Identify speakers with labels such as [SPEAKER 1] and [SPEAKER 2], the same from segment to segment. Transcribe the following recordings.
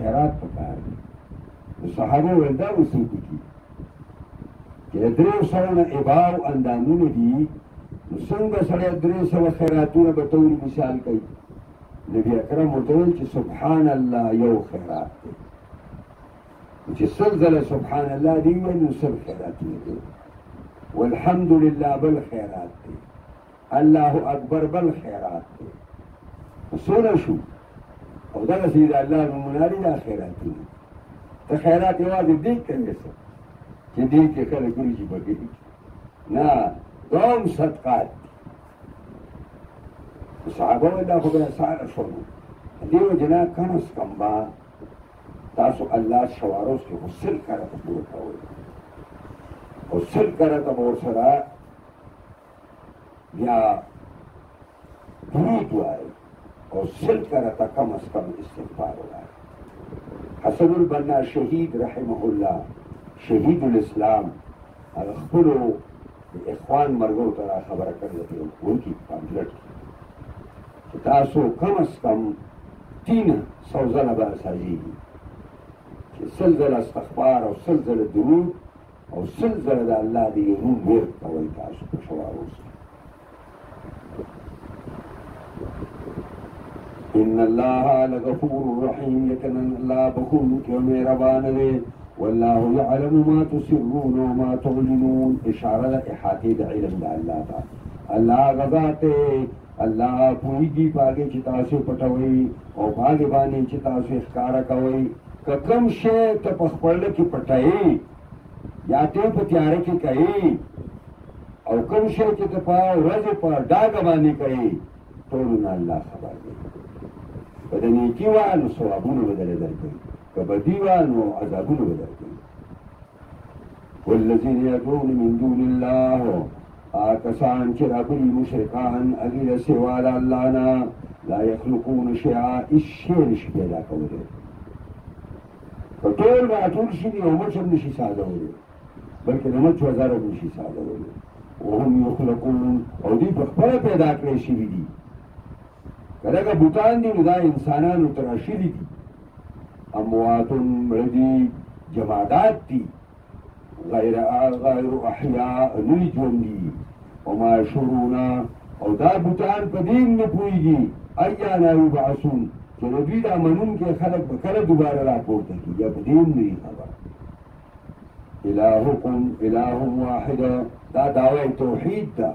[SPEAKER 1] خیرات پکار دی صحابه ولدا وسیقی کی چې درې سوه نه اباو اندامونه دي نو څنګه سړی درې سوه خیراتونه به توري مثال کوي نبي اکرم ورته ویل چې سبحان الله یو خیرات دی چې سل ځله سبحان الله دی وایي نو سل خیراتونه دي والحمد لله بل خیرات دی الله اکبر بل خیرات دی څونه شو او دغسې د الله نومونه دي دا خیراتونه ته خیرات یوازې دې کوې څه چې دې کې خلک ورجي پکې نه دوم صدقات دي صحابه وایي دا خو به اسانه شول دې وجې نه کم از کم به تاسو الله شواروس کې خو سل کرته پوره کوئ او سل کرته به ورسره بیا درود وایي او سل کرته کم از کم استغفار وایي حسن البنا شهید رحمه الله شهید الاسلام هغه خپلو اخوان مرګو ته را خبره کړې ده ونکي پامفلټ چې تاسو کم از کم 300 ځله به اساجېږي چې سل ځله استغفار او سل ځله درود او سل ځله د الله د نوم ورد کوئ تاسو په شواروس ان الله لغفور رحیم یقینا الله بخونکی و مهربان دی والله يعلم ما تسرون وما تعلنون اشاره ده احاطه د علم د الله تا الله غذات الله پویږي پاګه چې تاسو پټوي او باندې باندې چې تاسو ښکارا کوي کم شی ته په خپل کې پټای یا ته په تیار کې کوي او کم شی چې ته په ورځ په ډاګ باندې کوي ټول الله خبر دی بدني کې وانه ثوابونه بدل درکړي كبديوان وعذابون وذلك والذين يدعون من دون الله آكسان شرابي مشركان أغير سوال اللهنا لا يخلقون شيئا الشيء شبيلا كوله فطول ما طول شيء ومجر نشي ساده وله بلکہ نمچ وزارة نشي ساده وله وهم يخلقون او دي بخبر پیدا کرے شوی دی کداگا بوتان دی ندا انسانان تراشلی دی اموات مردی جمادات دی غیر احیاء نوی جوندی وما شرونا او دا بوتان پدین نپویگی ایانا یبعثون کہ نبی دا منون کے خلق بکر دوبارہ راپورتا کی یا پدین نوی خبر الہکم الہ واحد دا دعوی توحید دا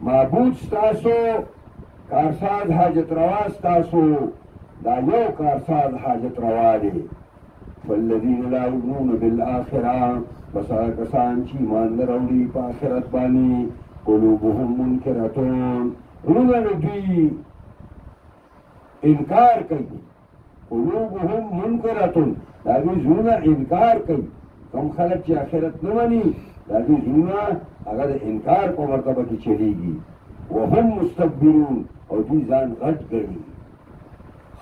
[SPEAKER 1] معبود ستاسو کارساز حاجت رواز ستاسو دا یو کارساز حاجت روا دی والذین لا یؤمنون بالآخرہ بس کسان چی ایمان لروڑی پا آخرت بانی قلوبهم منکرتون رونن دوی انکار کئی قلوبهم منکرتون دا دوی زونا انکار کئی کم خلق چی آخرت نمانی دا دوی زونا اگر انکار کو مرتبہ کی چلی گی وهم مستكبرون او دوی ځان غټ ګڼي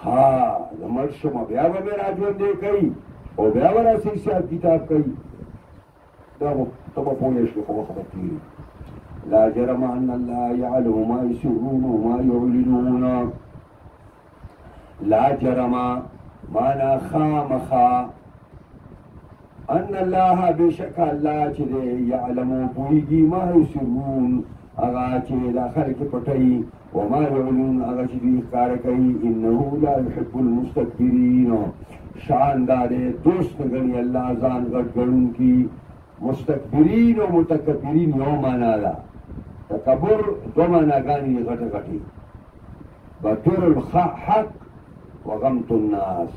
[SPEAKER 1] ها زمړ شم بیا به مې راژوندې کوي او بیا به راسي حساب کتاب کوي دا ته به پوه شې خو وخت به تېري لا جرم ان الله يعلم ما يسرون وما يعلنون لا جرم مانا خامخا ان الله بشک الله چې يعلم پوهیږي ما يسرون اغا چې دا خلک پټوي وما يعلنون اغا چې دوی ښکار کوي انه لا يحب المستكبرين شان دارې دوست نه ګڼي الله ځان غټ ګڼونکي مستكبرین او متکبرین یو معنا ده تکبر دو معناګانې غټه غټې بطر الحق وغمت الناس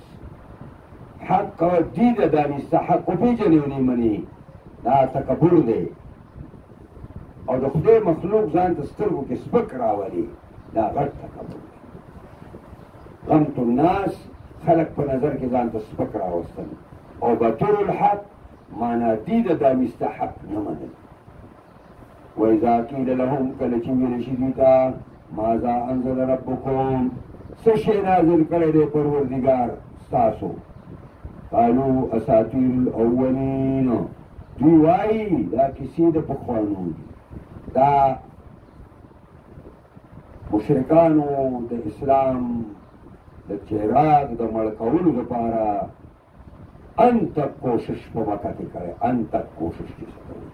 [SPEAKER 1] حق دي د دانسته حق وپېژنې ونې منې دا تکبر دی او د خدای مخلوق ځان ته سترګو کې سپک راولي دا غټ تکبر دی غمت الناس خلق په نظر کې ځان ته سپک راوستل او بطر الحق معنا دي د دانسته حق نه منل وإذا قيل لهم کله چې ویل شي دوی ته ماذا انزل ربكم څه شی نازل کړی دی پروردګار ستاسو قالوا اساطیر الاولین دوی وایي دا کیسې د پخوانو دي دا مشرکانو د اسلام د چراغ د مړ کولو دپاره ان تک کوشش په مکه کې کړی، ان تک کوشش کې څه کوي.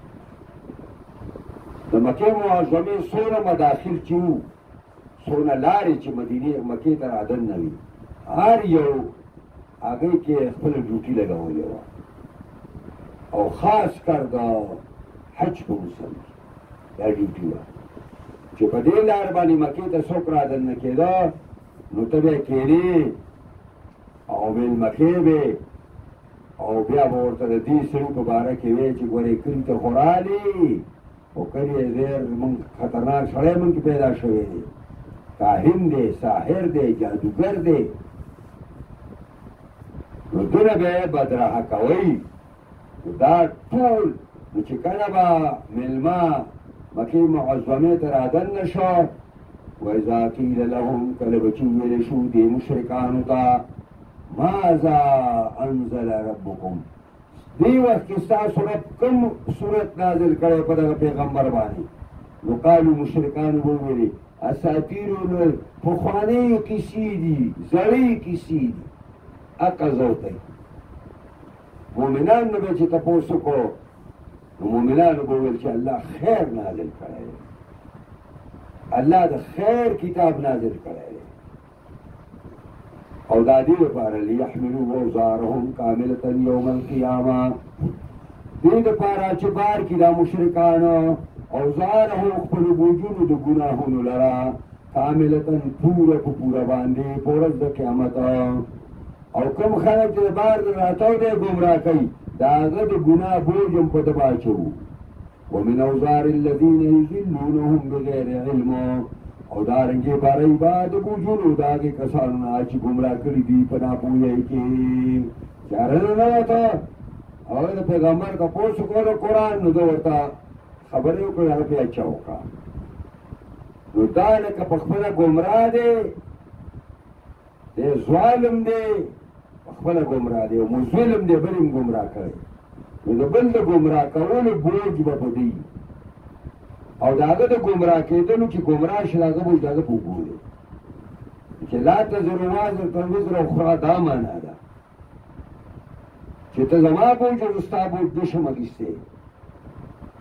[SPEAKER 1] د مکې معظمې څومره مداخل چې وو، څومره لارې چې مدینې مکې ته رادننه وي، هر یو هغې کې خپله ډیوټي لګولې وه، او خاص کر د حج په موسم کې دا ډیوټي وه چې په دې لار باندې مکې ته څوک رادننه کېده نو ته به یې کېنې او مېلمه کېبې او بیا به ورته د دې سړي په باره کې وایې چې ګورې کلي ته خو رالې خو کلي یې ډېر زمونږ خطرناک سړی مونږ کې پیدا شوی دی، کاهن دی، ساحر دی، جادوګر دی. نو دونه به یې بدرهه کوئ. نو دا ټول نو چې کله به مېلمه مکې معظمې ته رادننه شو، وإذا قیل لهم کله به چې وویلې شو دې مشرکانو ته ماذا انزل ربکم، دې وخت کې ستاسو رب کوم صورت نازل کړی په دغه پیغمبر باندې؟ نو قالو مشرکانو به وویلې اساطیر پخوانۍ کیسې دي، زړې کیسې دي. عقل ورته مؤمنان نه به چې تپوس وکړو نو مؤمنانو به وویل چې الله خیر نازل کړی دی، الله د خیر کتاب نازل کړی دی. او دا دې لپاره لیحملوا اوزارهم کاملة یوم القیامه، دې دپاره چې بار کړي دا مشرکانو اوزارهم خپلو بوجونو د ګناهونو لره کاملة پوره په پوره باندې په ورځ د قیامت. او کوم خلک چې د بار د راتاو دی ګمراه کوي د هغه د ګناه بوج هم په ده باچوو. ومن اوزار الذین یضلونهم بغیر علم، او دارنګې بارئ به د بوجونو د هغې کسانو نه چې ګمراه کړي دي په ناپوهۍ کې. چاره نه وته هغه د پیغمبر تپوس وکړو د قرآن، نو ده ورته خبرې وکړې، هغه پې اچه وکړه. نو دا لکه په خپله ګمراه دی، دی ظالم دی، په خپله ګمراه دی، او مظلم دی، بل هم ګمراه کړی. نو د بل د ګمراه کولو بوج به په دی، او د هغه د ګمراه کېدلو چې ګمراه شي د هغه بوج د هغه په اوږو دی. چې لا تزر وازرة وزر اخرى دا معنا ده چې ته زما بوج او ستا بوج نشم اخیستی.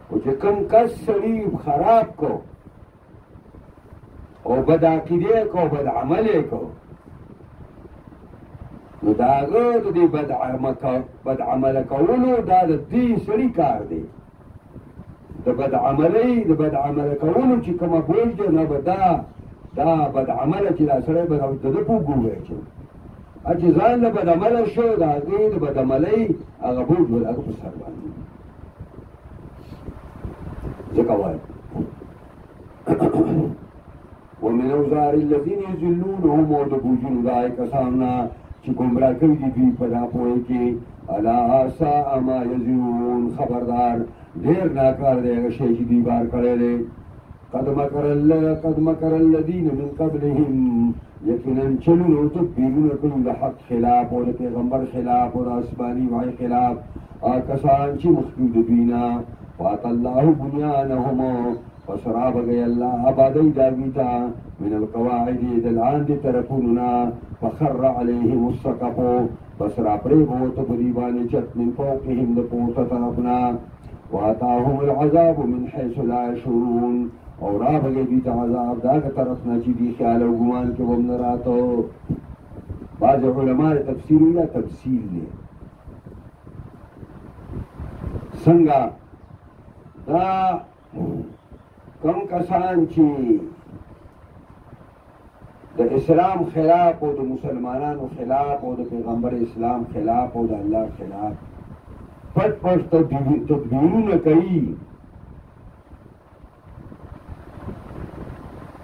[SPEAKER 1] خو چې کوم کس سړي خراب کو او بد عقیدې کو، بد عملې کو، نو د هغه د دې بد عمله کولو دا د دې سړي کار دی. د بد عمله کولو چې کومه بوج دی نو به دا بد عمله چې دا سړی به د ده په اوږو واچوي. چې ځان له بد عمله شو د هغې د بد عملۍ هغه بوج به د هغه په سر باندې ځکه وایم ومن اوزار الذین یضلونهم، او د بوجونو د هغې کسانو نه چې ګمراه کړي دي دوی په ناپوهۍ کې. الا ساء ما یزرون، خبردار ډېر ناکار دی هغه شی چې دوی بار کړی دی. قد مکر الذین من قبلهم، یقینا چلونو تدبیرونه کړي د حق خلاف او د پیغمبر خلاف او د آسماني وحی خلاف کسان چې مخکې د دوی نه. فات الله بنیانهم، پس رابګی الله آبادۍ د هغوی ته من القواعد د لاندې طرفونو نه. فخر علیهم السقف، پس راپرېږدو په دوی باندې چت من فوقهم د پورته طرف نه. واتاهم العذاب من حیث لا یشعرون، او رابګی دوی ته عذاب د هغه طرف نه چې دوی خیال او ګمان کې به هم نه راته. بعض علما د تفسیر ویله تفصیل دی څنګه دا کم کسان چې د اسلام خلاف او د مسلمانانو خلاف او د پیغمبر اسلام خلاف او د الله خلاف پټ پټ تدبیرونه کوي،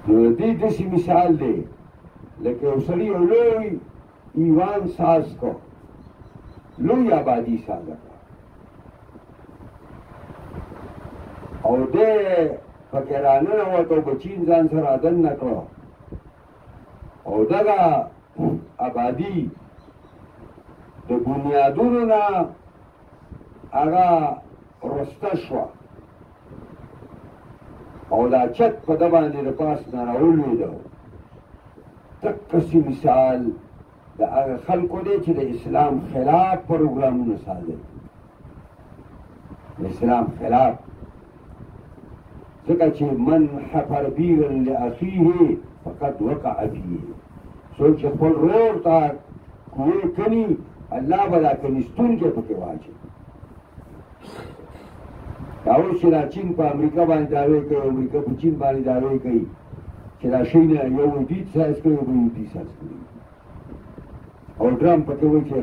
[SPEAKER 1] نو د دې داسې مثال دی لکه یو سړي یو لوی ایوان ساز کو، لوی آبادي سازه کړه، او دی پکې راننوت او بچین ځان سره دننه کړه، او دغه آبادي د بنیادونو نه هغه رسته شوه، او دا چت په ده باندې د پاس نه راولوېده. دقسې مثال د هغه خلکو دی چې د اسلام خلاف پروګرامونه سازي د اسلام خلاف ځکه چې من حفر بیرا لاخیه فقد وقع فیه څوک چې خپل ورور ته کوې کني الله به دا کنیستونکې پکې واچي دا اوس چې دا چین په امریکا باندې دعوې کوي امریکا په چین باندې دعوې کوي چې دا شی نه یو ډیټ سایز کوي بل ډیټ سایز کوي او ټرمپ پکې وایي چې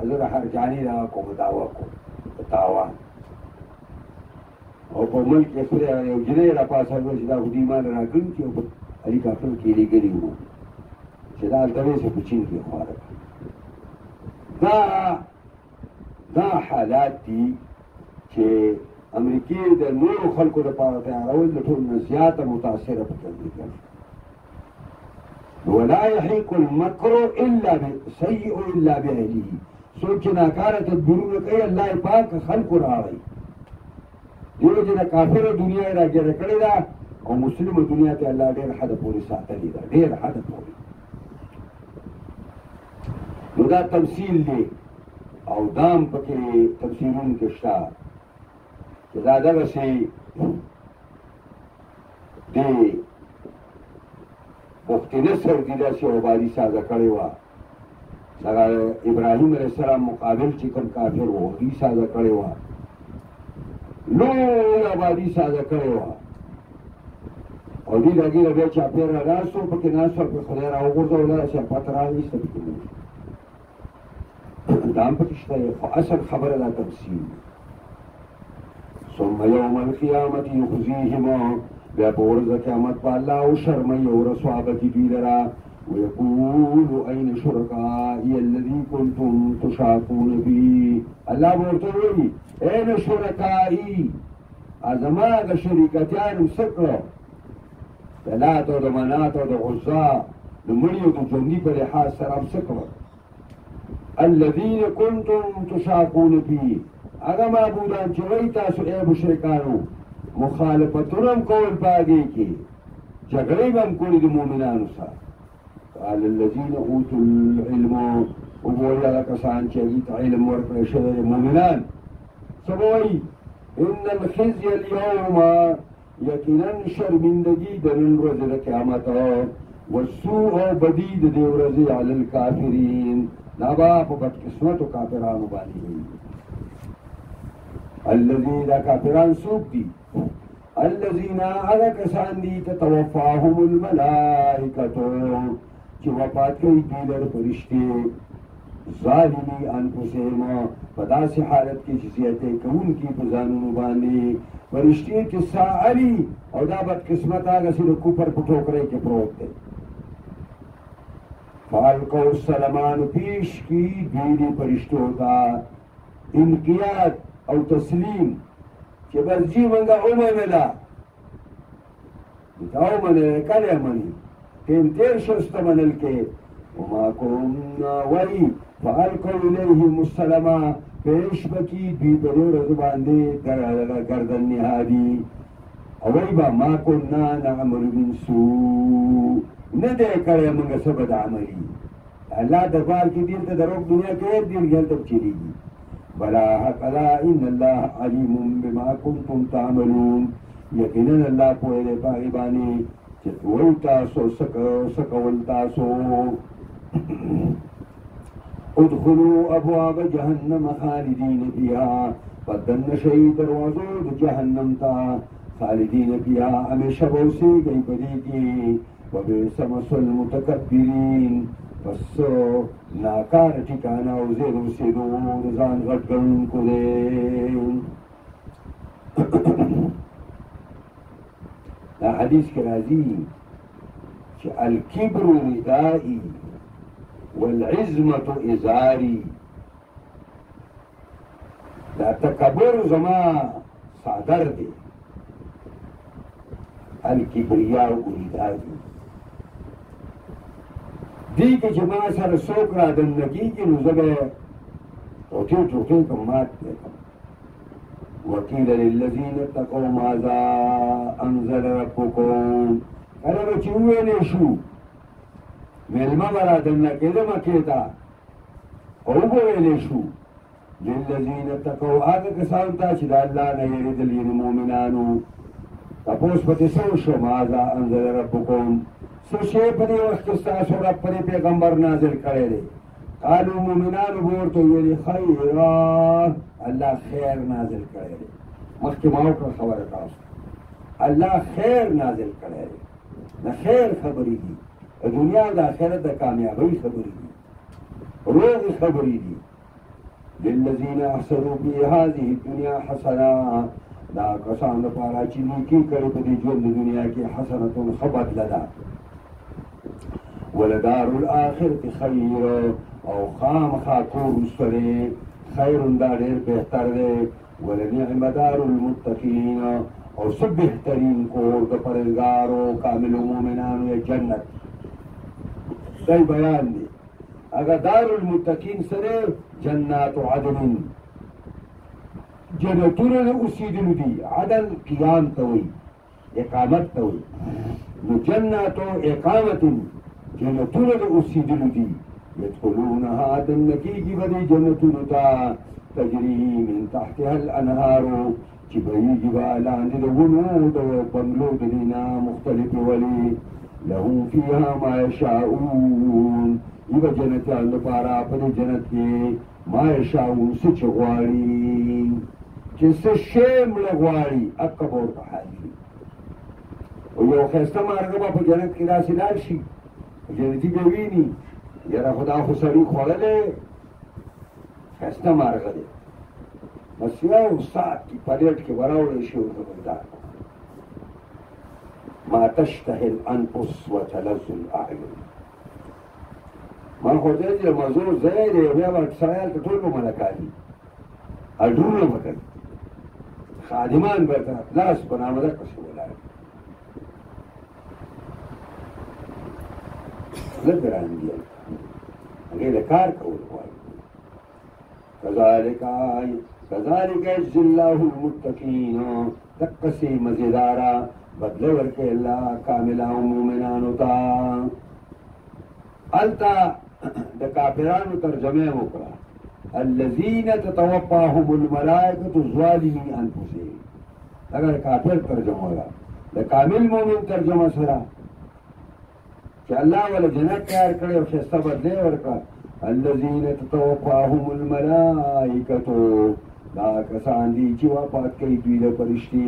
[SPEAKER 1] زه د هر جاني نه کوم دعوا کوم تاوان او په ملک کې خدای یو جنۍ راپاسه وایي چې دا خو دې ایمان راکړي چې په اړیکه خپل کې لګري وو چې دا هلته وایي چې په چین کې خواره دا حالات دي چې امریکې د نورو خلکو لپاره تیارول د ټولو نه زیاته متاثره په امریکا ولا يحيق المكر الا سيء الا باهله څوک چې ناکاره تدبیرونه کوي الله یې پاک خلکو راوړي دیو چې د کافرو دنیا یې راګیره کړې ده او مسلمه دنیا ته الله ډېر حده پورې ساتلې ده ډېر حده پورې نو دا تمثیل دی او دام پکې تفسیرون کې شته چې دا دغسې د بخت نصر دي داسې آبادي سازه کړې وه دغه ابراهیم علیه السلام مقابل چې کوم کافر و هغوی سازه کړې وه لوی آبادي سازه کړې وه او دوی د هغې نه بیا چاپېره ناست وو پکې ناست وو پکې خدای را وغورځوله داسې پته راویسته پکې دا هم پکې شته خو اصل خبره دا تفصیل ثم یوم القیامت یخزیهم بیا په ورځ د قیامت به الله وشرموي او رسوا به کړي دوی لره ویقول این شرکایی الذي کنتم تشاقون فيه الله به ورته وایي این شرکایی زما هغه شریکتیان م څه کړه د لات او د منات او د عزا د مړي او د ژوندي په لحاظ سره م څه کړه الذين كنتم تشاقون فيه هغه معبودان چې وایي تاسو ای مشرکانو مخالفتونه هم کول په هغې کې جګړې به هم کولې د مؤمنانو سره قال الذين اوتوا العلم وبوایي هغه کسان چې هغوی ته علم ورکړی شوی دی مؤمنان څه به وایي ان الخزي اليوم یقینا شرمندګي د نن ورځې د قیامت والسوء بدي د دې ورځې علی الکافرین دا به په بدقسمتو کافرانو باندې وي الذين دا کافران څوک دي الذين هغه کسان دي تتوفاهم الملائکة چې وفات کوي دوی لره فرشتې ظالمي انفسهم په داسې حالت کې چې زیاتې کوونکي په ځانونو باندې فرشتې چې ساه اړي او دا بدقسمت هغسې د کفر په ټوکرۍ کې پروت دی فالقوا السلمان پیش کی دوی دې فرشتو ته انقیاد او تسلیم چې بس جی منګه ومنله تا ومنله کله یې مني ټیم تېر شسته منل کې وما كنا وایي فالقوا الیهم السلام پیش به کي دوی په دې ورځ باندې ګردن نهادي او وایي به ما كنا نعمل من سوء نه دی کړی موږ څه بد عملي الله دربار کې دې ته دروغ دنیا کې دې هلته چېرېږي بلا حق لا ان الله علیم بما کنتم تعملون یقینا الله پوهه دی په هغې باندې چې وایي تاسو څه کول تاسو ادخلوا ابواب جهنم خالدین فیها فدن شئ دروازو د جهنم ته خالدین فیها همیشه به اوسېږئ په دې کې وبئس مثوى المتکبرین پس ناکار ټکانه او ځای د اوسېدو د ځان غټ ګڼونکو دی دا حدیث کې راځي چې الکبر ردائي والعزمة ازاري دا تکبر زما صادر دی الکبریاء ردائي دی که چې ما سره څوک را دننه کېږي نو زه به ټوټې کړم مات دی کړم وقیل للذین اتقوا ماذا انزل ربکم کله به چې وویلی شو مېلمه به را دننه کېده مکې ته او ویلې شو للذین اتقوا هغه کسانو ته چې د الله نه یریدل یعنې مؤمنانو تپوس پکې څه وشو ماذا انزل ربکم څه شی په دې وخت کې ستاسو رب په دې پیغمبر نازل کړی دی قالو مؤمنانو به ورته ویلې خیرا الله خیر نازل کړی دی مخکې ما وکړه خبره تاسو الله خیر نازل کړی دی د خیر خبرې دي د دنیا د آخرت د کامیابۍ خبرې دي روغې خبرې دي للذین احسنوا فی هذه الدنیا حسنه دا کسان لپاره چې نیکي کړې په دې ژوند د دنیا کې حسنتون ښه بدله ده ولدار الآخرة خیر او خامخا کور وروسته دی خیر دا ډېر بهتر دی ولنعم دار المتقین او څه بهترین کور د پرهیزګارو کاملو مؤمنانو یا جنت دی بیان دی اگر دار المتقین سره جنات عدن جنتونه د اوسېدلو دي عدن قیام ته وایي اقامت ته وایي نو جناتو اقامت جنتونه د اوسېدلو دي يدخلونها دنکیږي به دې جنتونو ته تجري من تحتها الانهار چې بهیږي به لاندې د ونو د بنګلو د دې نه مختلفې ولې لهم فیها ما یشاءون یوه جنتیان لپاره په دې جنت کې ما یشاءون څه چې غواړي چې څه شی مړه غواړي هغه به ورته حاصل او یو ښایسته مارغه به په جنت کې داسې لاړ شي جنتي به ویني یاره خدا خو سړي خوړلی ښایسته مارغه دی بس یو ساعت کې پلیټ کې به راوړی شي ورته به دا ما تشتهي الانفس وتلذ الاعین ما خو دې چې مزور ځای دی بیا به سړی هلته ټول به ملکان دي هډرونه به کوي خادمان به ورته لاس په نامه دقه شي ولاړ زه ګران دي هغې له کار کول غواړي كذلك يجزي الله المتقين دقسې مزیداره بدله ورکوي الله کامله مؤمنانو ته هلته د کافرانو ترجمه یې وکړه الذين تتوفاهم الملائکة ظالمي انفسهم هغه کافر ترجمه ده د کامل مؤمن ترجمه سره چې الله ولا جنت تیار کړی او ښایسته بدلې ورکړه الذين تتوفاهم الملائکة دا کسان دي چې وفات کوي دوی د فرشتې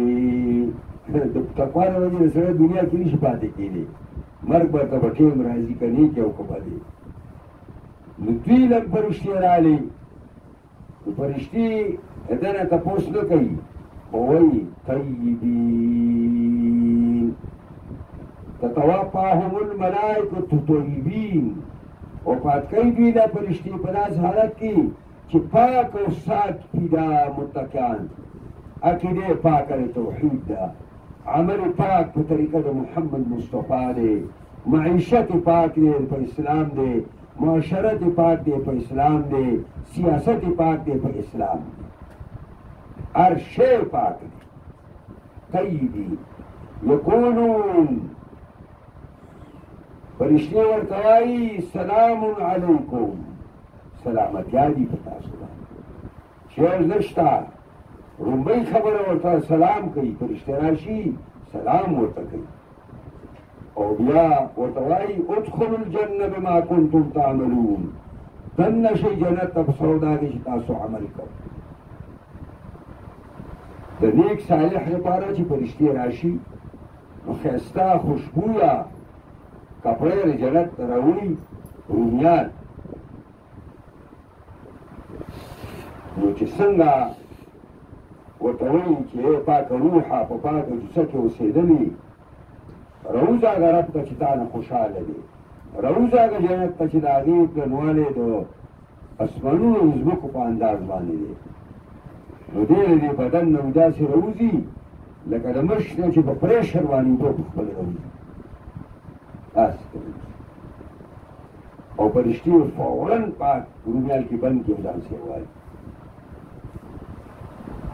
[SPEAKER 1] د تقوا د وجې سره دنیا کې نشي پاتې کېدی مرګ به ته به ټیم راځي که نیکې او که بدې نو دوی لږ فرشتې راغلې نو فرشتې د نه تپوس نه کوي خو وایي طیبین تتوفاهم الملائکة طیبین وفات کوي دوی دا فرشتې په داسې حالت کې چې پاک او صاف دي دا متقیان عقیده پاکه د توحید ده عمل پاک په طریقه د محمد مصطفی دی معیشت پاک دی په اسلام دی معاشرت پاک دی په اسلام دی سیاست پاک دی په اسلام دی هر شی پاک دی طیبین یقولون فرشتې ورته وایي سلام علیکم سلامتیا دي په تاسو باندې شعر نشته لومبۍ خبره ورته سلام کوي فرشتې راشي سلام ورته کوي او بیا ورته وایي ادخلوا الجنه بما کنتم تعملون دننه شئ جنت ته په سودا کې چې تاسو عمل کوئ د نیک صالح لپاره چې فرشتې راشي نو ښایسته خوشبویه کپړې د جنت ته راوړي رومیان نو چې څنګه ورته وایي چې پاکه روحه په پاکه جوسه کې اوسېدلې روزه هغه رب ته چې تا نه خوشحاله دی روزه هغه جنت ته چې د هغې پلنوالی د اسمانونو د ځمکو په انداز باندې دی نو دی د دې بدن نه داسې راوځي لکه د مشک نه چې په پریشر باندې اوبه په خپل راوځي داسې او فرشتې فوراً پاک رومیال کې بند کړي داسې وایي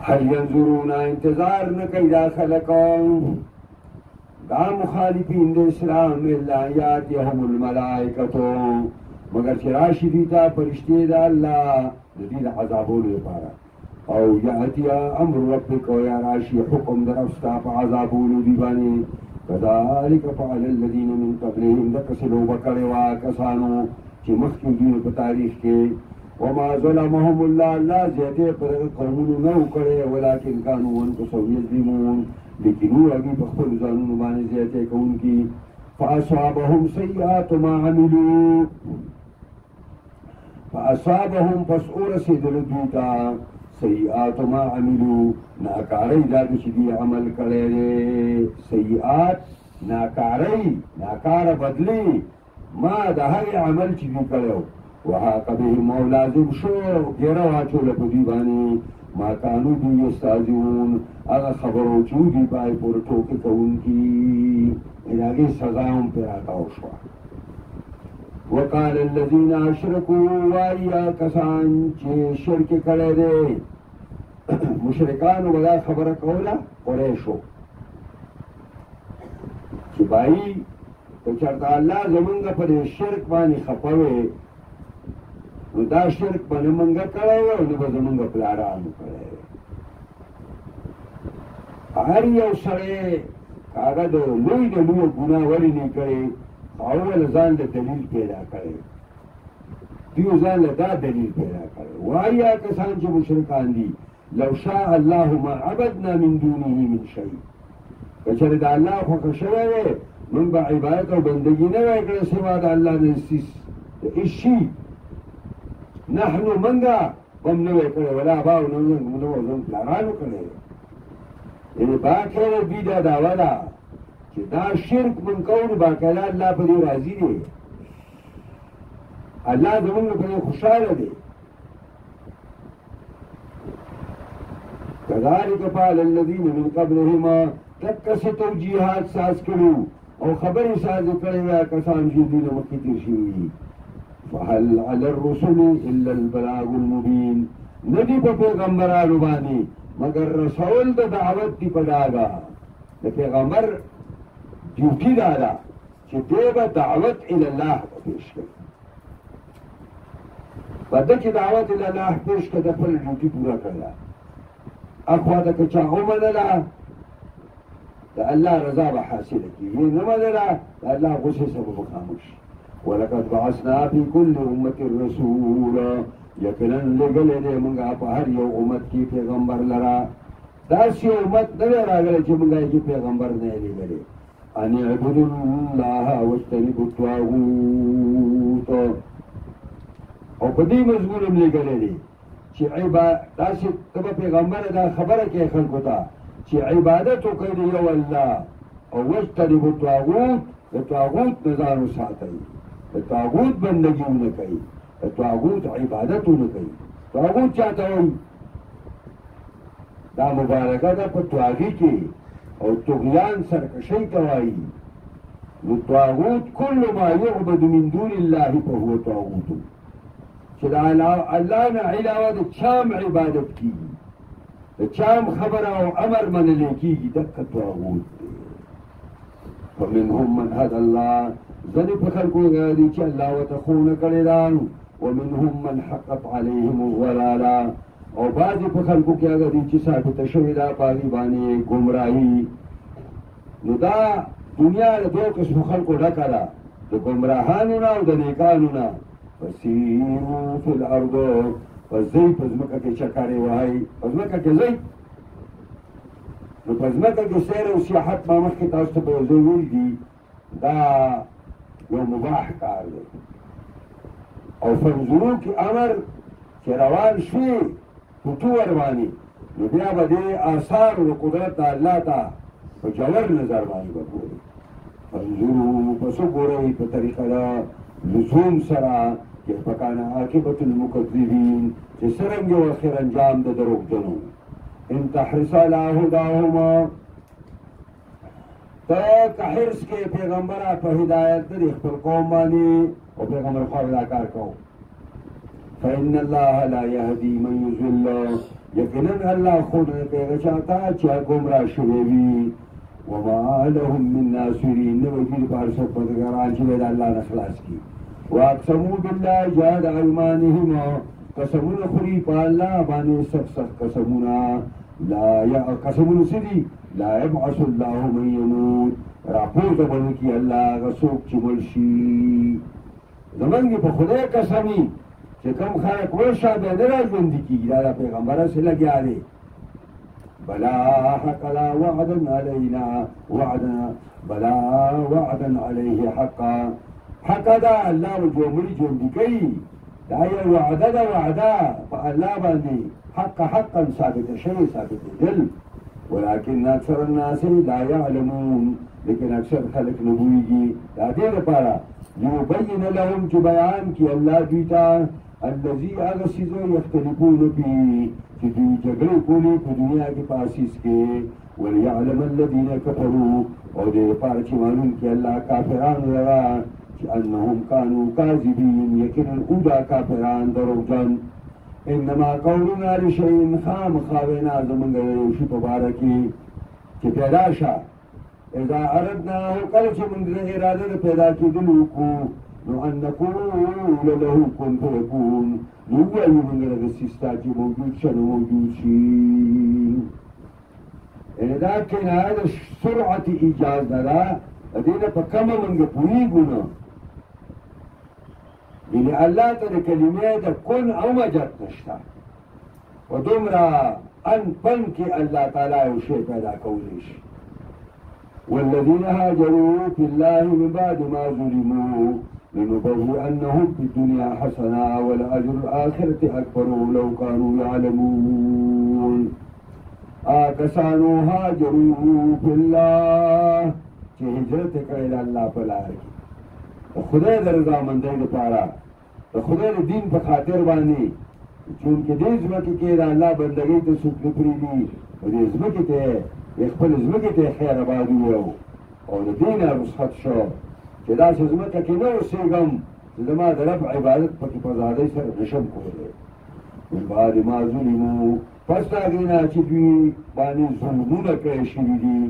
[SPEAKER 1] هل ينظرون انتظار نه کوي دا خلکان دا مخالفین د اسلام الا یاتیهم الملائکة مگر چې راشي دوی ته فرشتې د الله د دوی د عذابولو لپاره او یاتیا امر ربک او یا راشي حکم د رب ستا په عذابولو دوی باندې کذالک فعل الذین من قبلهم دقسې لوبه کړې وه کسانو چې مخکې دوی په تاریخ کې وما ظلمهم الله الله زیاتې پر هغه قومونو نه و کړی ولکن کانوا انفسهم یظلمون لیکن هغوی په خپلو ځانونو باندې زیاتې کوونکي فاصابهم سیئات ما عملوا فاصابهم پس ورسېدل دوی ته سیئات ما عملوا ناکارۍ دا چې دوی عمل کړی دی سیئات ناکارۍ ناکاره بدلي ما د هغې عمل چې دوی کړی وحاق بهم او لازم شو ګیره واچوله په دوی باندې ما کانو دوی یستهزئون هغه خبرو چې دوی پای پورې ټوکې کوونکي د هغې سزا هم پرې راکاو شوه وقال الذين اشركوا وایا کسان چې شرک کړی دی مشرکانو به دا خبره کوله قریشو چې بایی که چېرته الله زمونږ په دې شرک باندې خفه وی نو دا شرک به نه مونږه کړی وی او نه به زمونږ پلارانو کړی وی هر یو سړی که هغه د لوی د لویو ګناه ولې نه کړی اول ځان له دلیل پیدا کړی دیو ځان له دا دلیل پیدا کړی وایا کسان چې مشرکان دي لو شاء الله ما عبدنا من دونه من شيء که چېرې د الله خوښه شوی وی موږ به عبادت او بندګي نه وی کړی سوا د الله د هېڅ شي نحنو منګه هم نه وی کړی ولا اباو نه زموږ پلارانو کړی یعنې باقاعده دوی دا دعوه ده چې دا شرک من کوو باقاعده الله په دې راضي دی الله زمونږ په دې خوشحاله دی كذلك فعل الذين من قبلهم دقسې توجیحات ساز کړي او خبرې سازې کړې وې کسان چې دوی نه مخکې تېر شوي دي فهل على الرسل الا البلاغ المبين نه دي په پیغمبرانو باندې مگر رسول د دعوت دی په ډاګه د پیغمبر ډیوټي دا ده چې دی به دعوت الله پیش کړي په ده چې دعوت الله پیش کړه د خپل ډیوټي پوره کړله اخوا ته که چا ومنله د الله رضا به حاصله کېږي نه منله د الله غصې سره به مخامخ شي ولقد بعثنا في كل امة رسولا یقینا لګلی دی مونږ په هر یو امت کې پیغمبر لره داسې امت نه دی راغلی چې مونږ یې پیغمبر نه یې لېږلی ان اعبدوا الله واجتنبوا الطاغوت او په دې مضمون هم لېږلی دی چې داسې ته به پیغمبره دا خبره کوې خلکو ته چې عبادت وکړئ د یو الله او واجتنبوا الطاغوت د طاغوت نه ځان وساتئ د طاغوت بندګي ونه کوئ د طاغوت عبادت ونه کوي طاغوت چاته وایي دا مبارکه ده په طاغي کې او طغیان سرکشۍ ته وایي نو طاغوت کل ما یعبد من دون الله فهو طاغوت چې د الله نه علاوه د چام عبادت کېږي د چام خبره او امر منلی کېږي دقه طاغوت دی فمنهم من هدى الله ځینې په خلکو هغه دي چې الله ورته ښوونه کړې ده ومنهم من حقت عليهم الضلاله او بعضې په خلکو کې هغه دي چې ثابته شوې ده په هغې باندې ګمراهي نو دا دنیا د دوو قسمو خلکو ډکه ده د ګمراهانو نه او د نیکانو نه فسیرو فی الارض پس ځئ په ځمکه کې چکرې وهئ په ځمکه کې ځئ نو په ځمکه کې سیر او سیاحت ما مخکې تاسو ته به یو ځای ویل دي دا یو مباح کار دی او فنظرو کې امر چې روان شوي پټو ور باندې نو بیا به دې آثار د قدرت د الله ته په جوړ نظر باندې به ګورئ فنظرو پس وګورئ په طریقه د لزوم سره کیف کان عاقبة المکذبین چې څرنګه یو اخر انجام د دروغجنو ان تحرص علی هداهما ته که حرص کې پیغمبره په هدایت د خپل قوم باندې او پیغمبر خو دا کار کوو فإن الله لا يهدي من يضل یقینا الله خود نه کوي چاته چې ګمراه شوی وي وما لهم من ناصرین نو دې په هر څه په ګران چې د الله نه خلاص کی واقسموا بالله جهد ايمانهم قسمون خري بالله باني سخ قسمنا لا قسمون سدي لا يبعث الله من يموت راپورته بنکی الله غسوک چې ملشي زمونږ په خدای قسمی چې کوم خلک ورشه به نه راژوندي کېږي دا پیغمبر سره لګیا دی بلا حق لا وعدا علينا وعدنا بلا وعدا عليه حقا حق دا الله وجومري ژوندي کوي دا یو وعده ده وعده په الله باندې حقا ثابت شوی ثابت دل ولكن اكثر الناس لا يعلمون لیکن اکثر خلق نبویږي دا دې لپاره يبين لهم چې بیان کی الله دوی ته الذي هغه څیز یختلفون فيه چې دوی جګړې کولې په دنیا کې په اساس کې وليعلم الذين كفروا او دې لپاره چې معلوم کی الله کافرانو لرا چې انهم كانوا كاذبين یقینا اودا کافران دروغجن انما قولنا لشيء خامخا وینا زمونږ یو شی په باره کې چې پیدا شه اذا اردنا کله چې موږ د اراده د پیدا کېدلو وکړو نو ان نقول له كن فيكون نو وایو موږ د سیستا چې موجود شنو موجود شي ان دا کنایه د سرعت ایجاز ده دې نه په کومه موږ پوهیږو نو یعنی الله ته د کلمې د کن او مجد نشته و دومره ان پن کې الله تعالی یو شی پیدا کولی شي والذين هاجروا في الله من بعد ما ظلموا لنبوئنهم في الدنيا حسنة والأجر الآخرة أكبر لو كانوا يعلمون كسانوا هاجروا في الله چې هجرت کړی الله په لار کې خدای د رضامندۍ لپاره د خدای د دین په خاطر باندې چونکې دې ځمکې کې د الله بندګۍ ته څوک نه پرېږدي او دې ځمکې ته خپل ځمکې ته خیر آباد ویو او د دې نه رخصت شو چې داسې ځمکه کې نه اوسېږم چې زما د رب عبادت پکې په ازادۍ سره نشم کولی من بعد ما ظلمو پس د هغې نه چې دوی باندې ظلمونه کړی شوي دي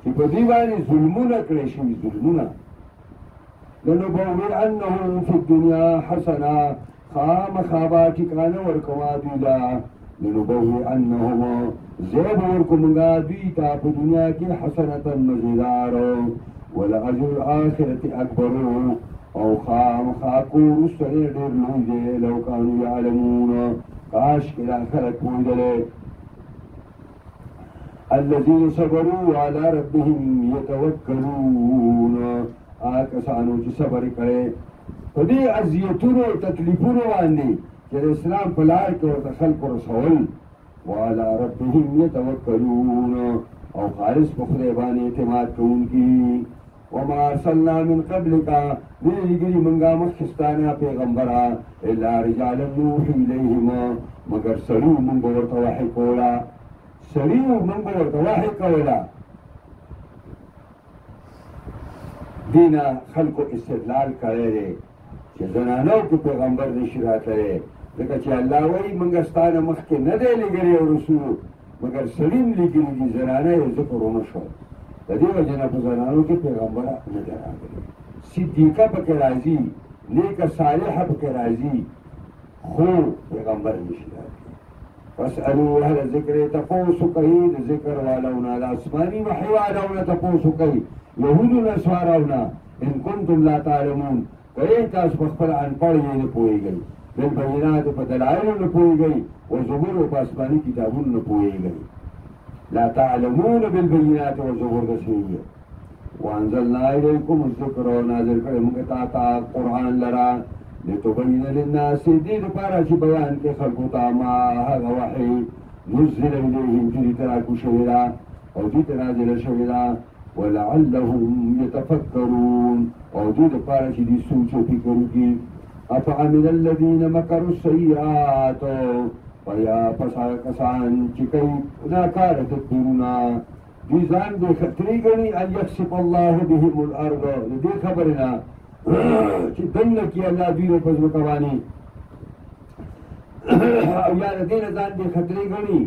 [SPEAKER 1] چې په دوی باندې ظلمونه کړی شوي ظلمونه لنبوئنهم في الدنيا حسنة خامخا به ټکانه ورکوه دوی له لنبوئنهم زیب ورکومږه دوی ته په دنیا کې حسنة مزیدار ولأجر الآخرة أکبر او خامخا کور وروسته ډېر لوی دی لو کانوا یعلمون کاش کې دا خلک پوهېدلی الذين صبروا على ربهم يتوکلون کسانو چې صبر کړي په دې اذیتونو او تکلیفونو باندې چې د اسلام په لار کې ورته خلکو رسول وعلى ربهم يتوکلون او خالص په خدای باندې اعتماد کوونکي وما ارسلنا من قبلك لنجري منغا مخستانا پیغمبرا الا رجالا نوحي اليهم مگر سړي موږ ورته وحي کولا سړي موږ ورته وحي کولا دینا خلقو استدلال کړی دی چې زنانو کې پیغمبر نشي راتلی ځکه چې الله وایي موږ ستانه مخکې نه دی لېږلی او رسول مګر سړي هم لېږلي دي زنانه یې ذکر ونه شو د دې وجه نه په زنانو کې پیغمبره نه دی راغلی صدیقه پکې راځي نیکه صالحه پکې راځي خو پیغمبر نشي راغلی فاسألوا اهل الذکر تپوسو کوي د ذکر والونه د آسماني وحي والونه تپوسو کوي یهودو نصاراونه ان کنتم لا تعلمون که تاسو په خپل انپړ یې نه پوهېږئ بالبینات په دلایلو نه پوهېږئ وزبور په آسماني کتابونو نه پوهېږئ لا تعلمون بالبینات وزبور دسویه وانزلنا الیکم الذکر نازل کړی موږ تا ته قرآن لرا لتبین للناس دې دپاره چې بیان کې خلکو ته ما هغه وحی نزل الیهم چې دې ته راکو شوې ده او دې ته نازله شوې ده ولعلهم يتفكرون او دې دپاره چې دې سوچ او فکر وکړي افعمل الذين مكروا السيئات ويا پس هغه کسان چې کوي ناکاره تدبیرونه دوی ځان دې خطرې ګڼي ان یخسف الله بهم الارض د دې خبرې نه چې دنه کې الله دوی په ځمکه باندې او یا د دې نه ځان دې خطرې ګڼي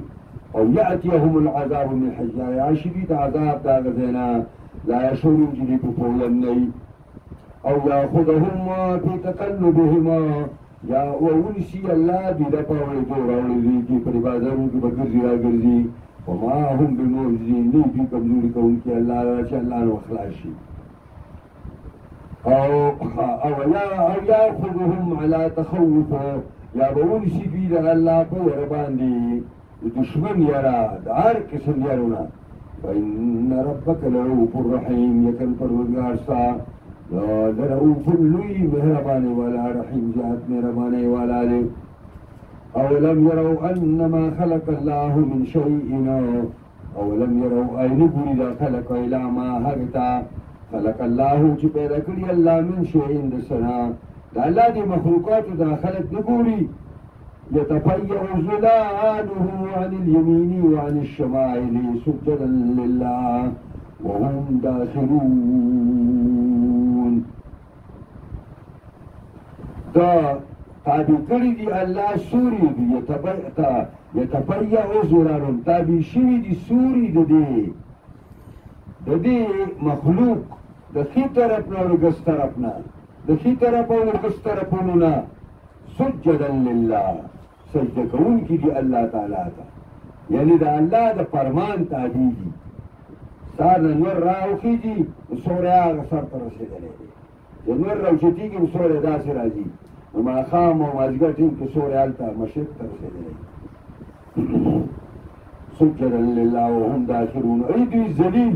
[SPEAKER 1] او یأتیهم العذاب من حیث شدید عذاب دا غزینا لا یشعرون چې دې په پوهه نه وي او یاخذهما فی تقلبهما یا ونسی الله دې د پاوړې دو راوړي دي په بازارونو کې به ګرځي راګرځي وما هم بمعجزین نه دي کمزوري کوونکي الله چې الله نو خلاص شي او یاخذهم على تخوف یا به ونسی دي د الله په ور باندې د دشمن یرا د هر قسم یارونه فإن ربك لرؤوف رحيم يكن پروردگار سا لرؤوف لوی مهربانی والا رحیم ذات مهربانی والا دے اولم يروا انما خلق الله من شيء اولم يروا اين بوري خلق الى ما هرتا خلق الله چې پیدا کړی الله من شيء دسنا دا الله دې مخلوقات دا خلق نګوري يتفيأ ظلاله عن اليمين وعن الشمائل سجدا لله وهم داخلون دا تابع کړی دی الله سوري دی يتفيأ ظلاله تابع شوی دی سوري د دې مخلوق د خي طرف نه او ګس طرف نه د خي طرف او ګس طرف نه سجدا لله سجده کون کی دی اللہ تعالیٰ تا یعنی دا اللہ دا فرمان تابعی دی سار نور راوخی دی سوری آغا سر پر رسیده لے دی نور روشتی کی سوری دا سی رازی وما خام و مازگتین کی سوری آلتا مشرق پر رسیده لے سجدا لله وهم داخلون ایدوی زلیل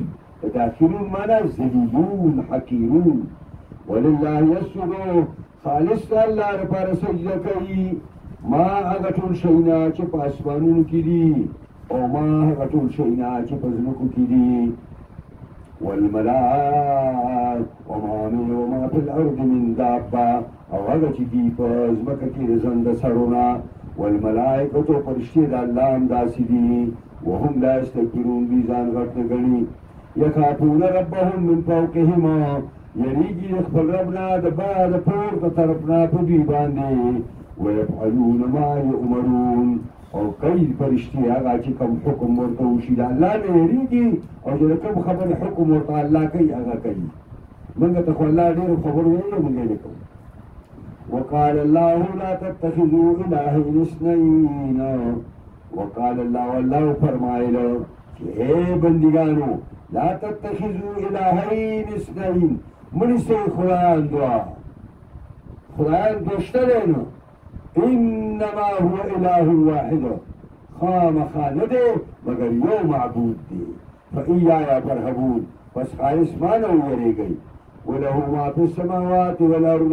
[SPEAKER 1] داخلون مانا زلیلون حکیرون ولله یسجدو خالص اللہ رپار سجده کئی ما هغه ټول شینا چې په اسمانونو کې دي او ما هغه ټول شینا چې په ځمکو کې دي والملائکه وما في الارض من دابه او هغه چې دي په ځمکه کې زنده سرونه والملائکه تو فرشتي د الله هم داسې دي وهم لا یستكبرون دي ځان غټ نه ګڼي یخافون ربهم من فوقهما یریږي خپل ربنا د بعد پورته طرفنا په دوی باندې ويفعلون ما يؤمرون او کئی فرشتی آگا چی کم حکم ورطا وشید اللہ نے یریگی او جو کم خبر حکم ورطا اللہ کئی آگا کئی منگا تخو اللہ دیر خبر ویلی منگا لکو وقال الله لا تتخذوا الہین اثنین وقال اللہ واللہ فرمائلو کہ اے بندگانو لا تتخذوا الہین اثنین منی سے خدایان دعا خدایان دوشترینو انما هو اله واحد خام خالده مگر یو معبود دی فإيايا فرهبون بس خالص مانو یری گئی وله ما في السماوات والارض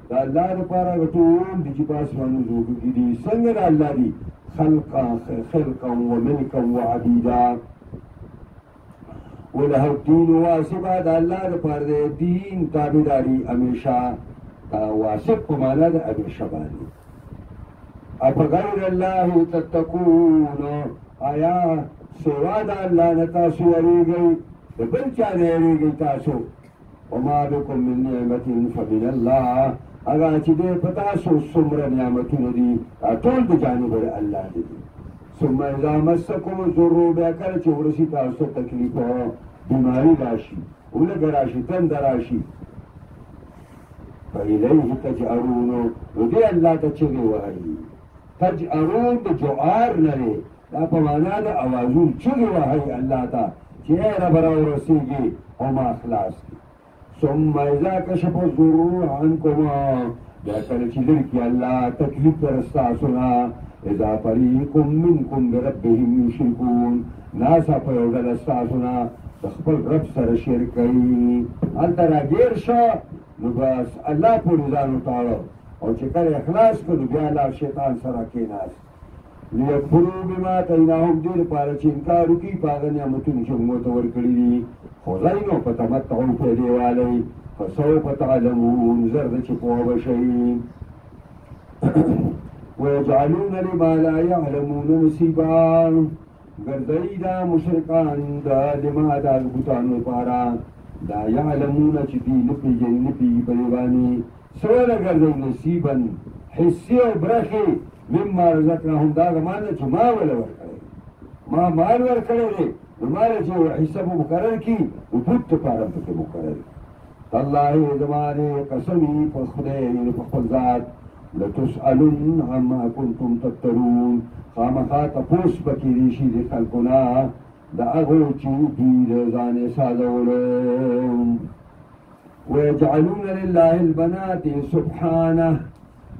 [SPEAKER 1] دا الله لپاره غټون دي چې پاسمانو زوګ دي څنګه الله دي خلقا وملكا وعبيدا وله الدين واسبا دا الله لپاره دین تابعداري همیشه واسب په معنا د همیشه باندې افغیر اللہ تتقون آیا سوا دا اللہ نتاسو یریگئی بل چانے یریگئی تاسو وما بكم من نعمت فمن اللہ اگا چی دے پتاسو سمر نعمتون دی طول دی جانب اللہ دی ثم اذا مسکم الضر بیاکر چی ورسی تاسو تکلیف بیماری راشی اولگ راشی تند راشی فإلیه تجعرون ودی اللہ تچگی وحی تجعرون د جوار لري دا په معنا د اوازون چغې وهي الله ته چې رب راورسېږي او ما خلاص کړي ثم اذا کشف الضر عنکما بیا کله چې لرې کړي الله تکلیف در ستاسو نه اذا فریق منکم بربهم یشرکون ناڅاپه په یو ډله ستاسو نه د خپل رب سره شرک کوي هلته راګیر شه نو بس الله پورې ځان وتاړه او چې کله اخلاص کړو بیا الله شیطان سره کېناست لیکفروا بما آتیناهم دې لپاره چې انکار وکړي په هغه نعمتونو چې موږ ته ورکړي دي خو ځای نو فتمتعوا پیدې والی فسوف تعلمون زر ده چې پوه به شئ ويجعلون لما لا يعلمون نصيبا ګرځوي دا مشرکان دا لما دا بوتانو لپاره دا یعلمون چې دوی نه پېژني نه پوهېږي په دې باندې سوله ګرځوي نصیبا حسي او برخې مما رزقناهم دا مان چې ما ولا ورکړی ما مال ورکړی دی نو مال چې حساب مقرر کړي نو بوت لپاره پکې مقرر تالله زمانه قسمی پر خدای پر خپل ذات لتسألن عما كنتم تفترون خامخا تپوس پکې دي شي د خلقنا د هغو چې دوی د ځانې سازولو ويجعلون لله البنات سبحانه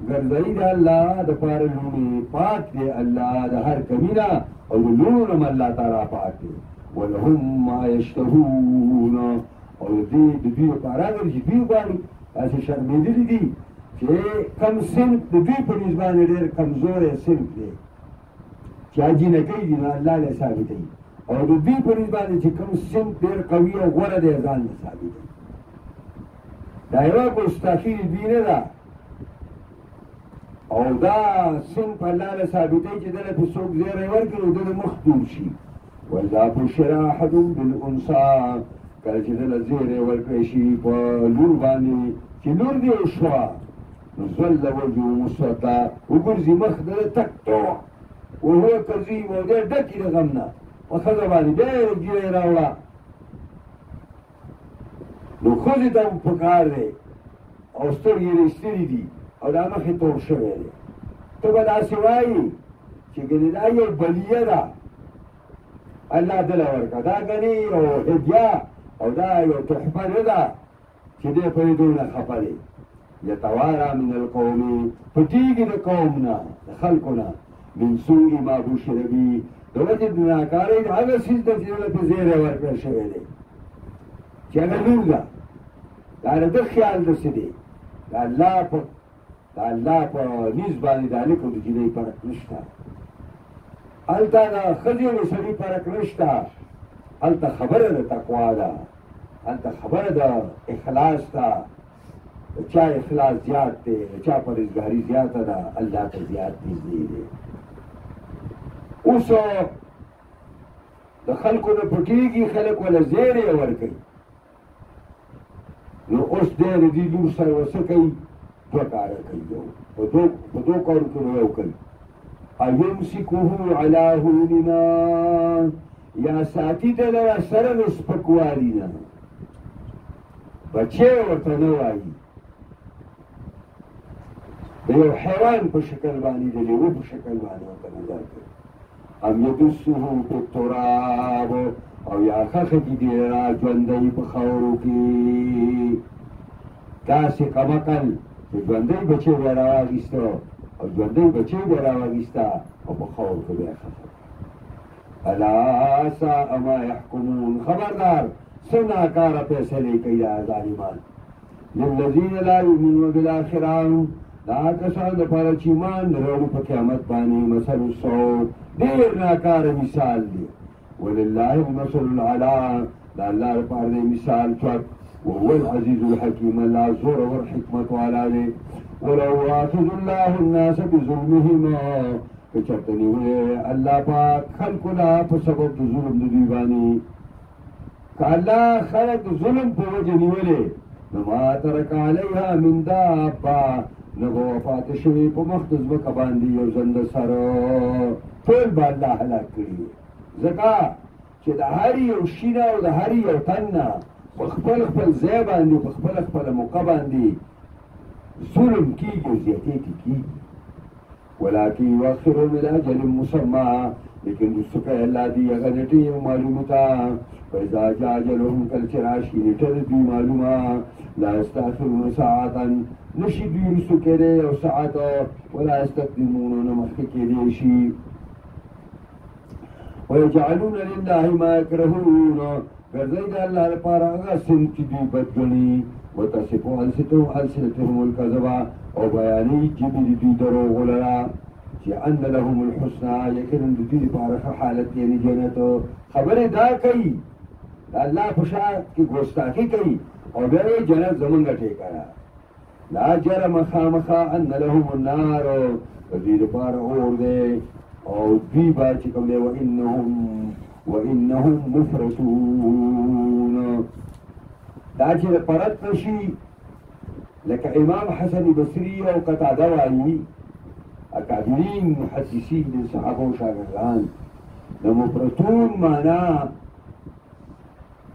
[SPEAKER 1] ګرځوي د الله د پاره لوڼې پاک دی الله د هر کمینه او د لوڼو نه الله تعالی پاک دی ولهم ما یشتهون او دوی د دوی لپاره چې دوی غواړي داسې شرمېدلي دي چې کم صنف د دوی په نسبت باندې ډېر کمزوری صنف دی چې اجینکۍ دي نو الله له ثابتوي او د دوی په نسبت باندې چې کوم صنف ډېر قوي او غوره دی ځان له ثابتوي دا یوه ګستاخي د دوی نه ده او دا صنف الله له ثابتوي چې دله پې څوک زیری ورکړي نو دله مخ تور شي وإذا بشر أحد بالأنثى کله چې دله زیری ورکړی شي په لور باندې چې لور دې وشوه نو ظل وجهه مسودا وګرځي مخ دله تک توه وهو کظیم او دی ډکې د غم نه په ښځه باندې بیا یې ږیرې راوړه نو ښځې ته پکار دی او سترګې یې رېستلي دي او دا مخ یې تور شوی دی ته به داسې وایي چې ګنې دا یو بلیه ده الله دله ورکړه دا ګنې یو هدیه او دا یو تحفه نه ده چې دی پرې دونه خفه دی یتوارا من القوم پټېږي د قوم نه د خلکو نه من سوء ما بشر به د وجې د ناکارۍ د هغه څیز ته چې دله پې زیری ورکړل شوی دی چې هغه لور ده دا د ده خیال داسې دی د الله په نیز باندې د هلک او د جینۍ فرق نشته هلته د ښځې او د سړي فرق نشته هلته خبره د تقوا ده هلته خبره د اخلاص ده د چا اخلاص زیات دی د چا پرهیزګاري زیاته ده الله ته زیات نږدې دی اوس د خلکو نه پټېږي خلک وله زیری ورکوي نو اوس دی د دې لور سره څه کوي دوه کاره کوي یو په دوه کارو کې نو یو کوي ایمسکه علی هوننا یا ساتي ته لره سره د سپکوالي نه بچی ورته نه وایي د یو حیوان په شکل باندې د لیوه په شکل باندې ورته نظر کوي ام یدسه په تراب او یا خخه کې دی را ژوندی په خاورو کې داسې کمکل چې ژوندی بچی بیا راواخیسته او ژوندی بچی بیا راواخیسته او په خاورو کې بیا خښه الا ساء ما یحکمون خبردار څه ناکاره فیصلې کوي دا ظالمان للذین لا یؤمنون بالآخرة دا کسان دپاره چې ایمان نه راوړي په قیامت باندې مثل السوء ډېر ناکاره مثال دی ولله المثل الاعلى دا الله لپاره دی مثال چوک وهو العزیز الحکیم الله زور ور حکمت والا دی ولو یؤاخذ الله الناس بظلمهم که چېرته نیولې الله پاک خلکو لا په سبب د ظلم د دوی باندې که الله خلک د ظلم په وجه نیولې نو ما ترک علیها من دابه نه به وفاته شوي په مخ د ځمکه باندې یو زنده سره ټول به الله هلاک کړي ځکه چې د هر یو شي نه او د هر یو تن نه په خپل خپل ځای باندې په خپله موقع باندې ظلم کېږي او زیاتېتې کېږي ولکن یؤخرهم الی اجل مسمى لیکن رسو کوي الله دې هغه نېټې معلومه ته فاذا جاء اجلهم کله چې راشي نېټه د دوی معلومه لا یستأخرون ساعة نشي دوی رسو کېدی یو ساعت ولا یستقدمون نه مخکې کېدی شي ويجعلون لله ما يكرهون ګرځوي د الله لپاره هغه صنف چې دوی بد ګڼي وتصف ألسنتهم الكذب او بیانوي ژبې د دوی دروغو لره چې ان لهم الحسنى یقینا د دوی لپاره ښه حالت یعنې جنت خبرې دا کوي د الله په شا کې ګستاخي کوي او بیا یې جنت زمونږ ټیکه ده لا جرم خامخا ان لهم النار د دوی لپاره اور دی او دوی با چې کوم دی وانهم مفرطون دا چې پرت نشي لکه امام حسن بصري او قتاده وایي اکابرین محدثین د صحابه او شاګردان د مفرطون معنا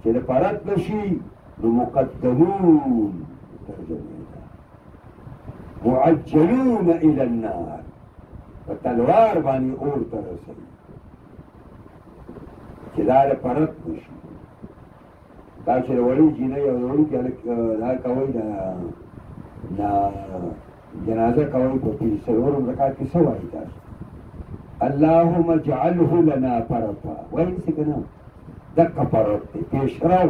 [SPEAKER 1] چې پرت نشي مقدمون ترجمه معجلون الى النار فتلوار بانی اور ترسی چې دا پرت نشي دا چې وړي جینۍ او وړي کې دا کوي دا جنازه کوي په څلورم رکعت کې څه وایي تاسو اللهم اجعله لنا فرطا وایي څه که نه دقه فرط دی پیشرو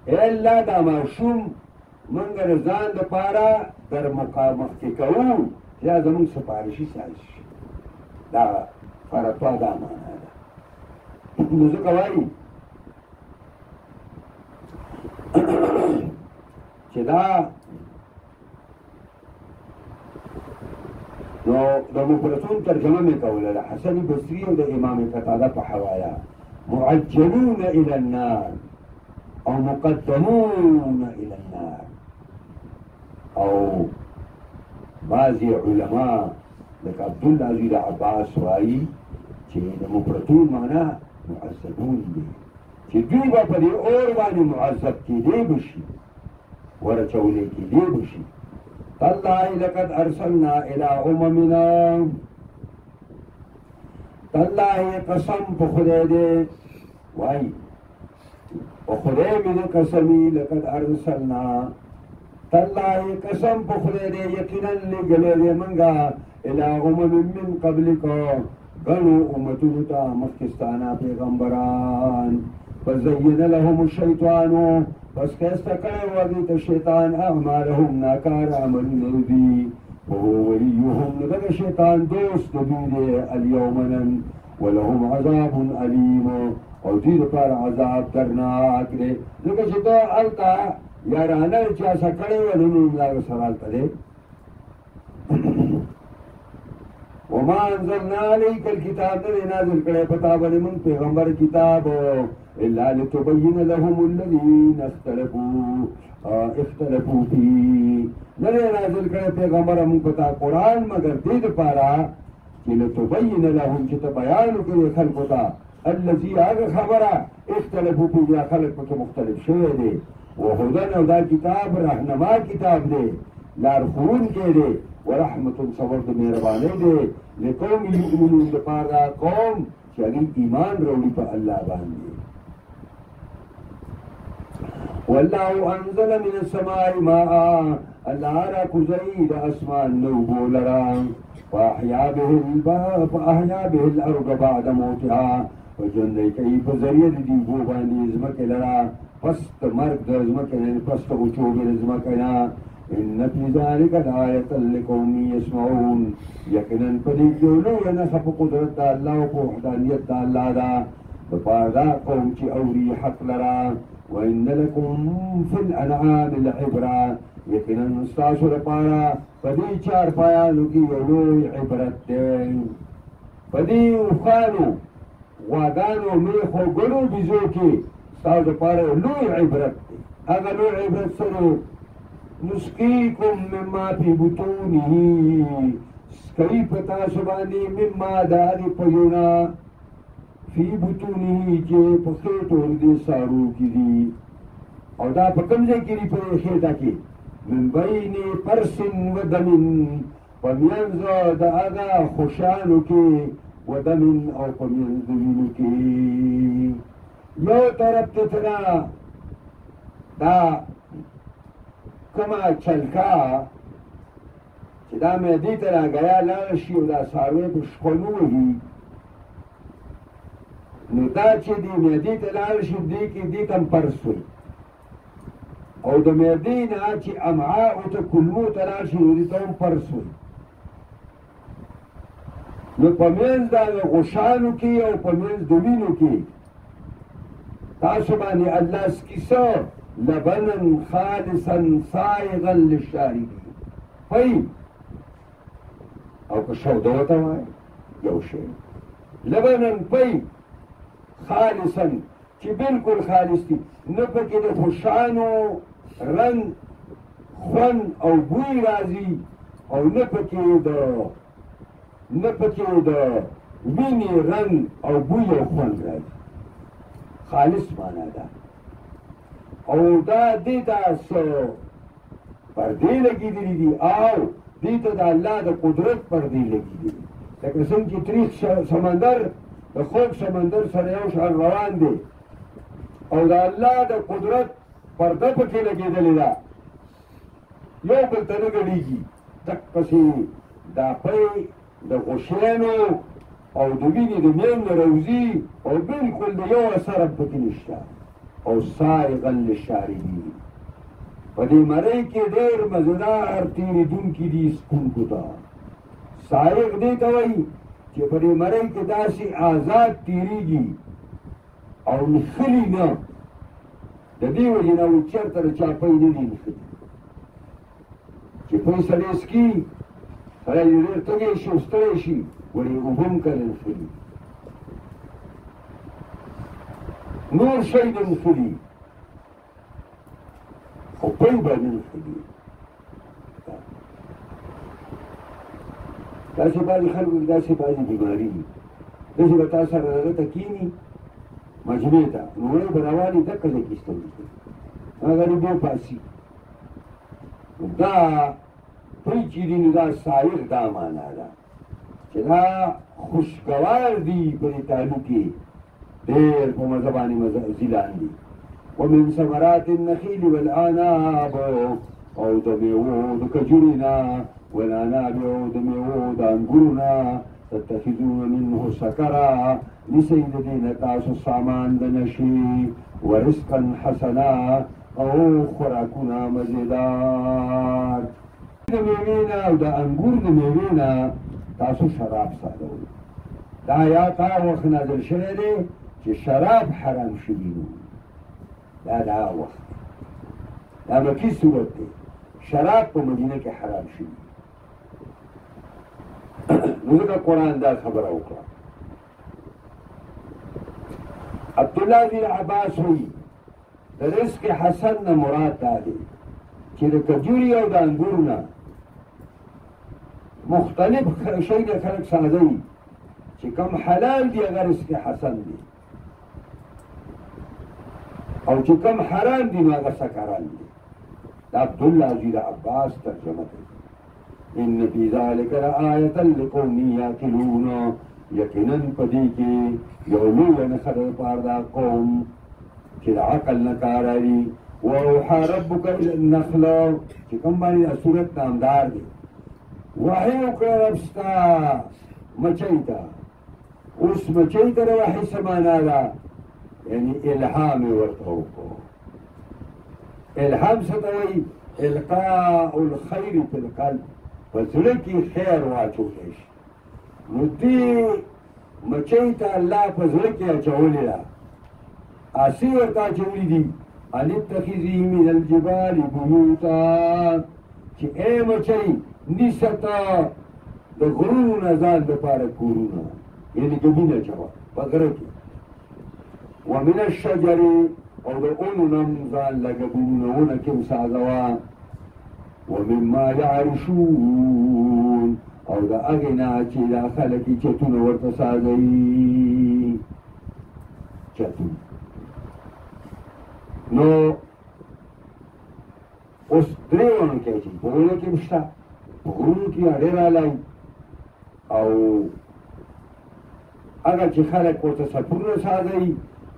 [SPEAKER 1] ای الله دا ماشوم موږ د ځان دپاره در مخکې کوو چې دا زموږ سفارشي سازش دا فرطا دا معنا ده نو ځکه وایي چې دا نو د مفرطون ترجمه مې کوله د حسن بصري او د امام قتاده په حواله معجلون الى النار او مقدمون الى النار او بعضی علما لکه عبدالعزیز عباس وایي چې د مفرطون معنا معذبون دي چې دوی به په دې اور باندې معذب کېدی به شي ورچولی کېدی به شي تالله لقد ارسلنا الى اممنا تالله قسم په خدای دې وایي په خدای مې د قسمي لقد ارسلنا تالله قسم په خدای دې یقینا لېږلی دی موږ الى امم من قبلک غنو امتونو ته مخکستانه پیغمبران فزین لهم الشیطان پس خیسته کړی و دوی ته شیطان اعمالهم ناکار عملونه دي وهو ولیهم نو دغه شیطان دوست د دوی دی الیوم نن ولهم عذاب علیم او دوی دپاره عذاب درناک دی ځکه چې ته هلته یارانه چا څه کړی و نو نو دغه سره هلته دی وما انزلنا عليك الكتاب نه نازل کړی پتا باندې مونږ پیغمبر کتاب الا لتبين لهم الذين اختلفوا فيه نه نازل کړی پیغمبر مونږ پتا قرآن مگر دې دپاره چې لتبين لهم چې ته بیان وکړې خلکو ته الذي هغه خبره اختلفوا فيه خلک پکې مختلف شوی دی وهدى او دا کتاب رهنما کتاب دی لارښوونکی دی ورحمة صبر د مهربانۍ دی لقوم یؤمنون دپاره قوم چې هغوی ایمان راوړي په الله باندې والله انزل من السماء ماء الله را کوزوي د اسمان نه اوبو لره فاحیا به الارض بعد موتها وژوندی کوي په ذریعه د دې اوبو باندې ځمکې لره پس د مرګ د ځمکې نه پس د وچوبې د ځمکې نه ان في ذلك لآية لقوم يسمعون یقینا په دې کې یو لویه نښه په قدرت د الله او په وحدانیت د الله ده دپاره دا قوم چې اوري حق لره وان لكم في الانعام لعبره یقینا ستاسو لپاره په دې چارپایانو کې یو لوی عبرت دی په دې اوښانو غواګانو میخو ګلو بیزو کې ستاسو لپاره یو لوی عبرت دی هغه لوی عبرت څه نسقيكم مما في بطونه سكي پتا سباني مما داري پيونا في بطونه جي پخيتو دي سارو کی دي او دا پکمزه کی ری پر خيتا کی من بين فرس ودم ومينز دا اغا خوشانو کی ودم او پمينز وینو کی یو طرف تتنا دا کما چلکا چې دا معدې ته راګیا لاړ شي او دا څاروی په شخولو وهي نو دا چې دې معدې ته لاړ شي دې کې دې ته هم پرس وي او د معدې نه چې امعاءو ته کولمو ته لاړ شي نو دې ته هم پرس وي نو په منځ د غوښانو کې او په منځ د وینو کې تاسو باندې الله سکیسه لبنا خالصا صائغا للشاربين پي او که شوده وته وای یو شی لبنا پي خالصا چې بالکل خالص دي نه پکې د خوشانو رنګ خون او بوی راځي او نه پکې د وینې رنګ او بوی او خون راځي خالص معنا ده او دا دیتا پردې لګېدلي دي او دې ته د الله د قدرت پردې لګېدلي لکه څنګه چې تریخ سمندر د خوږ سمندر سره یو شان روان دی او د الله د قدرت پرده پکې لګېدلې ده یو بل ته نه ګډېږي دقسې دا پی د غوښیانو او د وینې د مین نه راوځي او بلکل د یو اثر هم پکې نشته او سائغا للشاربین په دې مرۍ کې ډېر مزېدار تېرېدونکي دي څښونکو ته سائغ دې ته وایي چې په دې مرۍ کې داسې آزاد تېرېږي او نښلي نه د دې وجې نه وایي چېرته د چا پی نه دي نښلي چې پی سړی څکي سړی ډېر تږی شي او ستړی شي وړې اوبه هم کله نښلي نور شی نه نښلي خو پی به نه نښلي داسې بعضې خلکو کې داسې بعضې بیماري دي داسې به تا سره هغه ته کښېني مجمع ته نو وړی به روانې دقه ځای کې ستړي کوي هغه دې بیا پاسي دا پی چې دي نو دا سائغ دا معنا ده چې دا خوشګوار دي په دې تعلق کې ډېر په مزه باندې ځیلان دي ومن ثمرات النخیل والعناب او د میوو د کجوري نه والعناب او د میوو د انګورو نه تتخذون منه سکرا نیسئ د دې نه تاسو سامان د نشي ورزقا حسنا او خوراکونه مزېدار د میوې نه او د انګور د میوې نه تاسو شراب ساتئ دا آیات هغه وخت نازل شوی دی چې شراب حرام شوي نو دا د هغه وخت دا مکي صورت دی شراب په مدینه کې حرام شوي نو ځکه قرآن دا خبره وکړه عبدالله بن عباس وایي د رزق حسن نه مراد دا دی چې د کجوري او د انګورو نه مختلف شی نه خلک سازوي چې کوم حلال دی هغه رزق حسن دی او چې کوم حرام دی نو هغه سکران دی دا عبدالله بن عباس ترجمه کوي ان فی ذلک لآیة لقوم یعقلون یقینا په دې کې یو لویه نښه ده دپاره دا قوم چې د عقل نه کار اخلي واوحى ربک الی النخل چې کوم باندې دا صورت نامدار دی وحی وکړه رب ستا مچۍ ته اوس مچۍ ته د وحي څه معنا ده یعنی الهام یې ورته وکړو الهام څه ته وایي القاء الخیر فی القلب په زړه کې خیر واچولی شي نو دې مچۍ ته الله په زړه کې اچولې ده آسې ورته اچولي دي ان اتخذي من الجبال بیوتا چې ای مچۍ نیسه ته د غرونو نه ځان دپاره کورونه یعنې ګبین اچوه په غره کې ومن الشجر او د اونو نه هم ځان لږه ګبینونه ونه کې هم سازوه ومما یعرشون او د هغې نه چې دا خلک یې چتونه ورته سازوي چتون نو اوس درې ونه کې اچوي په غرونو کې هم شته په غرونو کې ډېر رالی او هغه چې خلک ورته سفرونه سازوي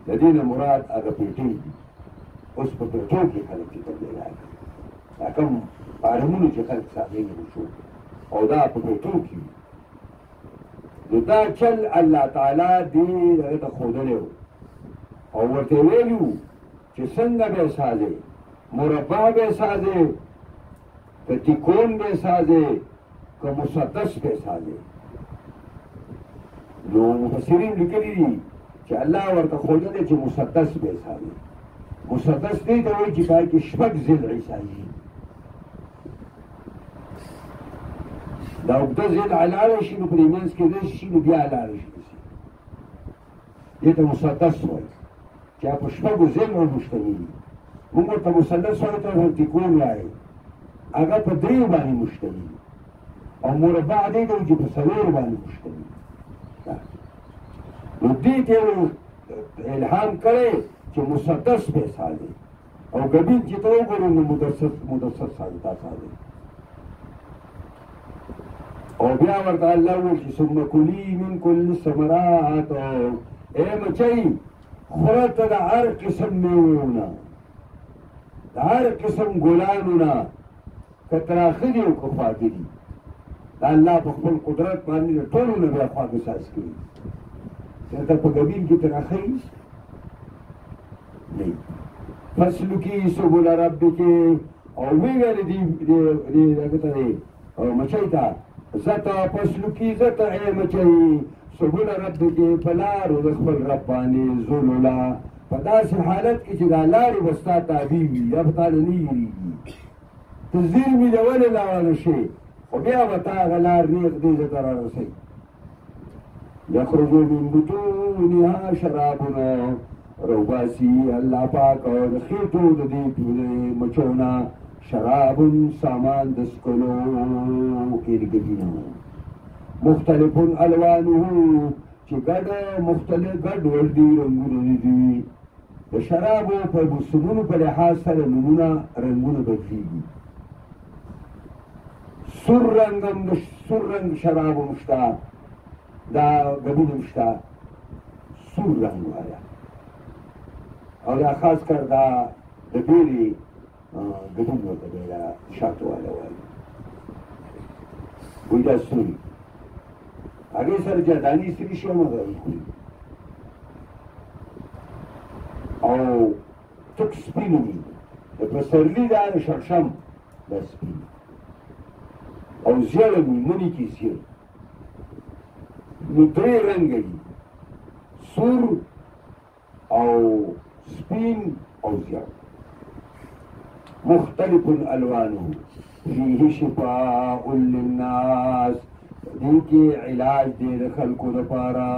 [SPEAKER 1] د دې نه مراد هغه پیټۍ دي اوس په پیټو کې خلک چې تبدیل راغلي دا کوم فارمونو چې خلک سازوي شو او دا په پیټو کې وي نو دا چل الله تعالی دې هغه ته ښودلی و او ورته ویلي وو چې څنګه به یې سازې مربع به یې سازې که تیکون به یې سازې که مسدس به یې سازې نو مفسرین لیکلي دي چې الله ورته ښودلی چې مسدس به یې سازې مسدس دې ته وایي چې پای کې شپږ ضلعې سازي دا اوږده ضلع لاړه شي نو پرې منځ کې رش شي نو بیا لاړه شي دې ته مسدس وایي چې په شپږو ضلعو مشتمل دي موږ ورته مثلث وایو ته تیکون وایي هغه په دریو باندې مشتمل دي او مربع دې ته وایي چې په څلورو باندې مشتمل دي نو دې ته الهام کړی چې مسدس به سازي او ګبین چې ته وګورو نو مدسس سالتا ساده او بیا ورته الله وایي چې ثم کلي من کل الثمرات ای مچۍ خوره ته د هر قسم میوو نه د هر قسم ګلانو نه که تراخه دي او که خواږه دي د الله په خپل قدرت باندې د ټولو نه بیا خواږه ساز کړي چې ته په ګبین کې تراخه یې نه فسلکی سبل ربک او ویل دی دغه ته او مچۍ ته زتا فسلکی زتا ای مچۍ سبل ربک په لارو د خپل رب باندې ذللا په داسې حالت کې چې دا لارې به ستا تابع وي یا به تا نه نه هېرېږي ته زیرمې د ولې لاړه شي خو بیا به تا هغه لار نیغ دې ځای ته رارسوي یخرج من بطونها شرابنا روباسي الله پاک او د خېټو د دې مچونه شراب سامان د څښلو ګډ مختلف الوانه چې مختلف ګډ ول دي رنګونه دي د شرابو په موسمونو په لحاظ سره نومونه رنګونه بدلېږي سور رنګ شراب شته دا ګډونه شته سور رنګ والا او دا خاص کر دا د ډېرې ګډون ورته دی دا شاتو والا وایي وایي دا سوري هغې سره جاداني سري شي هم هغه خوري او تک سپین وي د پسرلي دا د شړشم دا سپین او زیړه وي مني کې زیړ نو درې رنګه دي سور او سپین او زیړ مختلف الوانه فيه شفاء للناس دې کې علاج دی د خلکو دپاره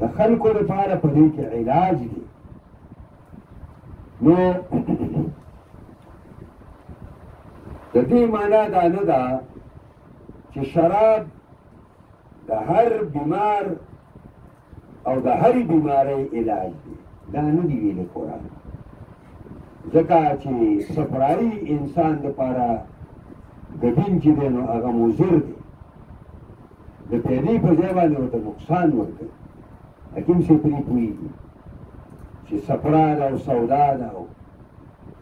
[SPEAKER 1] د خلکو دپاره په دې کې علاج دی نو د دې معنا دا نه ده چې شراب د هر بیمار او د هرې بیمارۍ علاج دی دا نه دي ویلي قرآن ځکه چې صفرایي انسان دپاره ګډین چې دی نو هغه مضر دی د پیدې په ځای باندې ورته نقصان ورکوي حکیم صاحب پرې پوهېږي چې صفرا ده او سودا ده او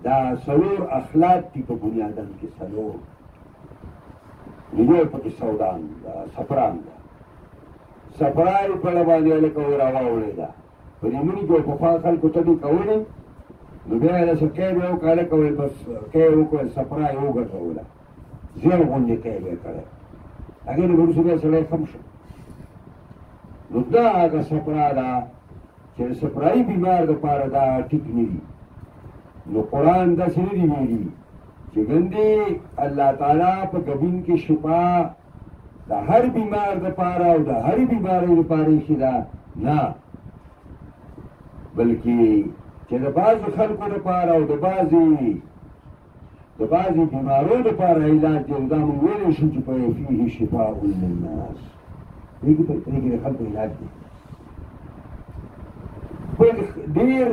[SPEAKER 1] دا څلور اخلاق دي په بنیادم کې څلور نو یو پکې سودان ده صفران ده صفرا یې پړه باندې هلکه راواوړې ده په دې مني کې پخوا خلکو ته دې کولې نو بیا یې داسې قید یې وکړه هلکه ویل بس قید یې وکړل صفرا یې وګرځوله زیړ غوندې قید یې کړی هغې نه وروسته بیا سړی خم شو نو دا هغه صفرا ده چې د صفرایي بیمار دپاره دا ټیک نه دي نو قرآن داسې نه دي ویلي چې ګندې الله تعالی په ګبین کې شفا د هر بیمار دپاره او د هرې بیمارۍ دپاره ایښې ده نه بلکې چې د بعضو خلکو دپاره او د بعضې بیمارو دپاره علاج دی دا موږ ویلی شو چې په فیه شفاء للناس دې کې د خلکو علاج دی ډېر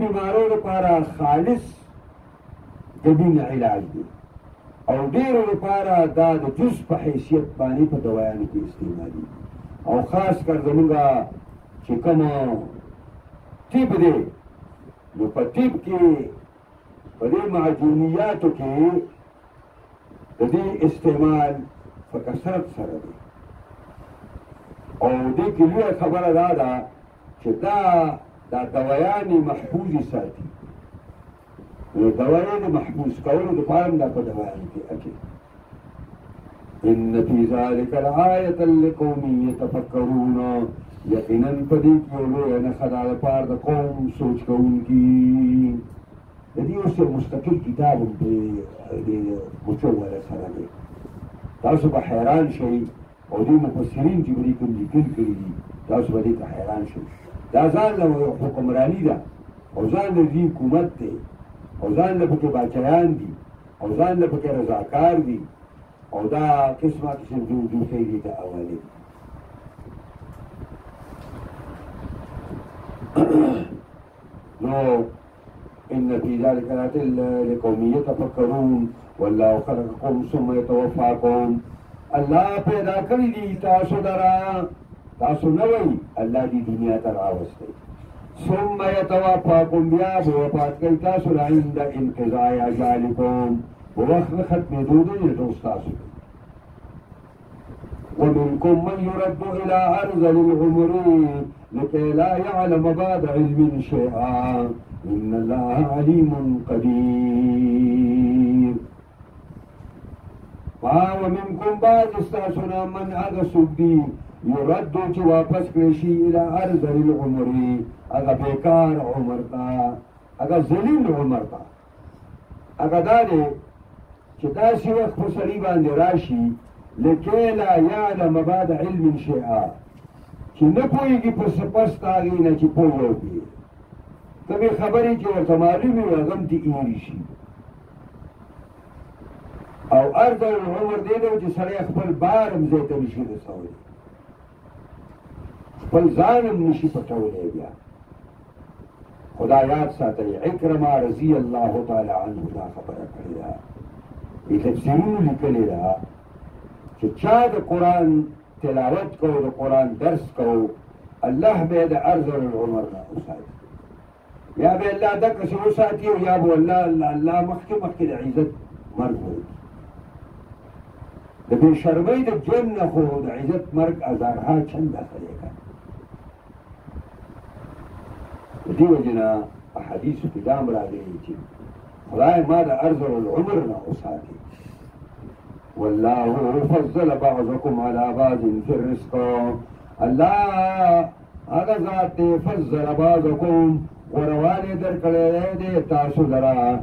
[SPEAKER 1] بیمارو لپاره خالص ګډین علاج دی او ډېرو لپاره دا د جز په حیثیت باندې په دوایانو کې استعمالي او خاص کر زمونږ چې کومه طب دی نو په طب کې په دې معجونیاتو کې د دې استعمال په کثرت سره دی او دې کې لویه خبره دا ده چې دا دوایانې محفوظې ساتي نو دوایې د محفوظ کولو دپاره هم دا په دوایانو کې اچي ان فی ذلک لآیة لقوم یتفکرون یقینا په دې کې یو لویه نښه ده دپاره د قوم سوچ کوونکي د دې اوس یو مستقل کتاب هم د مچوله سره دی تاسو به حیران شئ او دې مفسرین چې به دې کوم لیکل کړي دي تاسو به دې ته حیران شئ دا ځان له حکمراني ده او ځان له دې حکومت دی او ځان له پکې باچایان دي او ځان له پکې رضاکار دي او دا قسمه قسم دوسۍ دي ته اولې نو إن في ذلك لآيات لقوم يتفكرون والله خلقكم ثم يتوفاكم الله پیدا کړی دي تاسو درا تاسو نه وای الله دې دنیا ته راوستي ثم يتوفاكم بیا به وفات کوي تاسو را عند انقضاء اجالکم ووقت ختم دودو تاسو ومنكم من يرد إلى أرذل العمر لكي لا يعلم بعد علم شيئا إن الله عليم قدير ومنكم بعد استاسنا من هذا سبدي يرد واپس کړي إلى أرذل العمر هذا بيكار عمر تا هذا ذلیل عمر تا هذا دانه چې داسې وخت په سړي باندې راشي لکه لا یعلم بعد علم شیئا چې نه پوهېږي په څه پس د هغې نه چې پوه وکړي کومې خبرې چې ورته معلومې وي هغه هم دې ایرې شي او ارذل العمر دی دی چې سړی خپل بار هم ځای ته نشي رسولی خپل ځان هم نشي پټولی بیا خدا یاد ساتئ عکرمه رضی الله تعالی عنه دا خبره کړې ده تفسیرونو لیکلې ده چې چا د قرآن تلاوت کو د قرآن درس کو الله به د ارذل العمر نه وساتي یا به الله دقسې وساتي او یا به الله مخکې مخکې د عزت مرګ ورکړي د بې شرمۍ د ژوند نه خو د عزت مرګ هزارها چنده خلی کړه د دې وجې نه احادیثو کې دا هم راغلي چې خدای ما د ارذل العمر نه وساتي والله فضل بعضكم على بعض في الرزق الله هذا ذات فضل بعضكم ورواله در کړی دی تاسو لرا